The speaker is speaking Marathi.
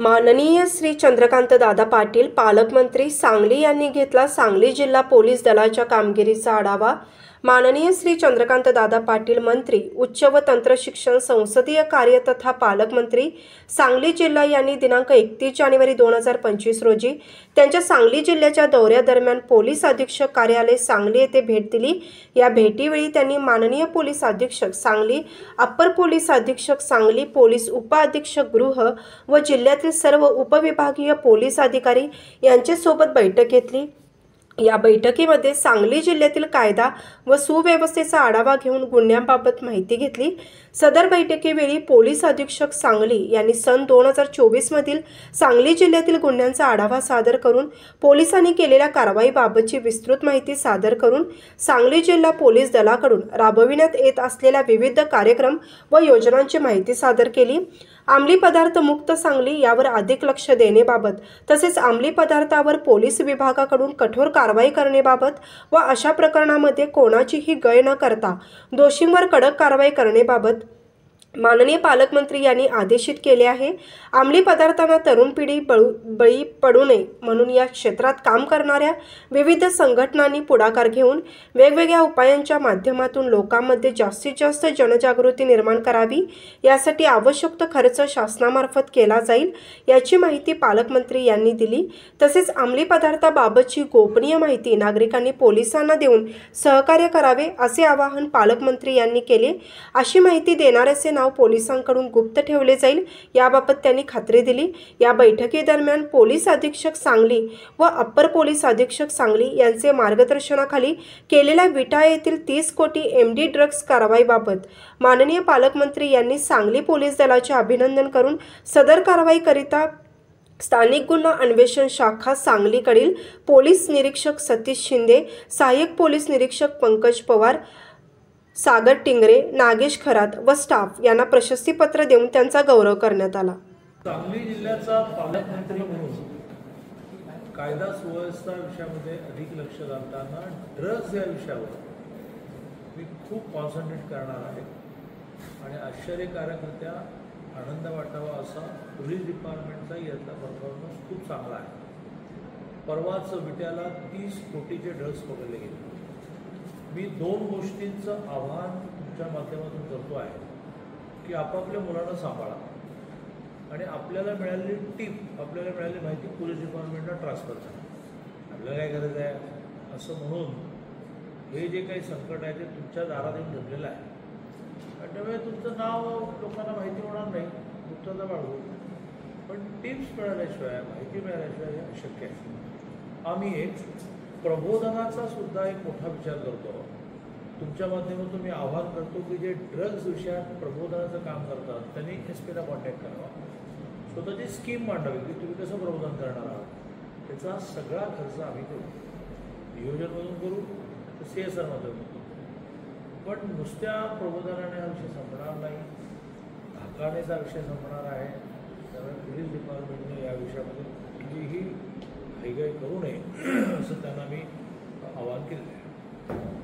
माननीय श्री चंद्रकांत दादा पाटील पालकमंत्री सांगली यांनी घेतला सांगली जिल्हा पोलीस दलाच्या कामगिरीचा आढावा। माननीय श्री चंद्रकांत दादा पाटील मंत्री उच्च व तंत्र शिक्षण संसदीय कार्य तथा पालकमंत्री सांगली जिल्हा यांनी दिनांक 31 जानेवारी 2025 रोजी त्यांच्या सांगली जिल्ह्याच्या दौऱ्यादरम्यान पोलीस अधीक्षक कार्यालय सांगली येथे भेट दिली। या भेटीवेळी त्यांनी माननीय पोलीस अधीक्षक सांगली, अप्पर पोलीस अधीक्षक सांगली, पोलीस उपअधीक्षक गृह व जिल्ह्यातील सर्व उपविभागीय पोलीस अधिकारी यांच्यासोबत बैठक घेतली। या बैठकीमध्ये सांगली जिल्ह्यातील कायदा व सुव्यवस्थेचा आढावा घेऊन गुन्ह्यांबाबत माहिती घेतली। सदर बैठकीवेळी पोलीस अधीक्षक सांगली यांनी सन 2024 मधील सांगली जिल्ह्यातील गुन्ह्यांचा आढावा सादर करून पोलिसांनी केलेल्या कारवाईबाबतची विस्तृत माहिती सादर करून सांगली जिल्हा पोलीस दलाकडून राबविण्यात येत असलेल्या विविध कार्यक्रम व योजनांची माहिती सादर केली। अंमली पदार्थ मुक्त सांगली यावर अधिक लक्ष देण्याबाबत तसेच अंमली पदार्थावर पोलीस विभागाकडून कठोर कारवाई करण्याबाबत व अशा प्रकरणामध्ये कोणाचीही गय न करता दोषींवर कडक कारवाई करण्याबाबत माननीय पालकमंत्री यांनी आदेशित केले आहे। अंमली पदार्थांना तरुण पिढी बळी पडू नये म्हणून या क्षेत्रात काम करणाऱ्या विविध संघटनांनी पुढाकार घेऊन वेगवेगळ्या उपायांच्या माध्यमातून लोकांमध्ये जास्तीत जास्त जनजागृती निर्माण करावी। यासाठी आवश्यक खर्च शासनामार्फत केला जाईल याची माहिती पालकमंत्री यांनी दिली। तसेच अंमली पदार्थाबाबतची गोपनीय माहिती नागरिकांनी पोलिसांना देऊन सहकार्य करावे असे आवाहन पालकमंत्री यांनी केले। अशी माहिती देणाऱ्याचे नाव पोलिसांकडून गुप्त ठेवले जाईल याबाबत त्यांनी खात्री दिली। या बैठकीदरम्यान पोलीस अधीक्षक सांगली व अप्पर पोलीस अधीक्षक सांगली यांचे मार्गदर्शनाखाली केलेल्या विटा येथील 30 कोटी MD ड्रग्ज कारवाईबाबत माननीय पालकमंत्री यांनी सांगली पोलीस दलाचे अभिनंदन करून सदर कारवाईकरिता स्थानिक गुन्हा अन्वेषण शाखा सांगलीकडील पोलीस निरीक्षक सतीश शिंदे, सहाय्यक पोलीस निरीक्षक पंकज पवार, सागर टिंगरे, नागेश खरात व स्टाफ यांना प्रशस्तीपत्र देऊन त्यांचा गौरव करण्यात आला। सांगली जिल्ह्याचा पालकमंत्री म्हणून कायदा सुव्यवस्था विषयामध्ये अधिक लक्ष घालताना ड्रग्ज या विषयावर मी खूप कॉन्सन्ट्रेट करणार आहे आणि आश्चर्यकारकरित्या आनंद वाटावा असा पोलीस डिपार्टमेंटचा यातला परफॉर्मन्स खूप चांगला आहे। परवाच विट्याला 30 कोटीचे ड्रग्ज पकडले गेले। मी 2 गोष्टींचं आव्हान तुमच्या माध्यमातून करतो आहे की आपापल्या मुलांना सांभाळा आणि आपल्याला मिळालेली टीप, आपल्याला मिळालेली माहिती पोलीस डिपार्टमेंटला ट्रान्सफर करा। आपल्याला काय गरज आहे असं म्हणून हे जे काही संकट आहे ते तुमच्या दारात येऊन जमलेलं आहे आणि त्यामुळे तुमचं नाव लोकांना माहिती होणार नाही, गुप्तता बाळगू, पण टिप्स मिळाल्याशिवाय, माहिती मिळाल्याशिवाय हे अशक्य आहे। आम्ही एक प्रबोधनाचा सुद्धा एक मोठा विचार करतो। तुमच्या माध्यमातून मी आवाहन करतो की जे ड्रग्ज विषयात प्रबोधनाचं काम करतात त्यांनी SP ला कॉन्टॅक्ट करावा, स्वतःची स्कीम मांडावी की तुम्ही कसं प्रबोधन करणार आहात। त्याचा सगळा खर्च आम्ही करू, नियोजनमधून करू, CSR मधून करू, पण नुसत्या प्रबोधनाने हा विषय संपणार नाही, धाकानेचा विषय संपणार आहे। त्यामुळे पोलीस डिपार्टमेंटने या विषयामध्ये कुठलीही हयगय करू नये असं त्यांना मी आवाहन केलं आहे।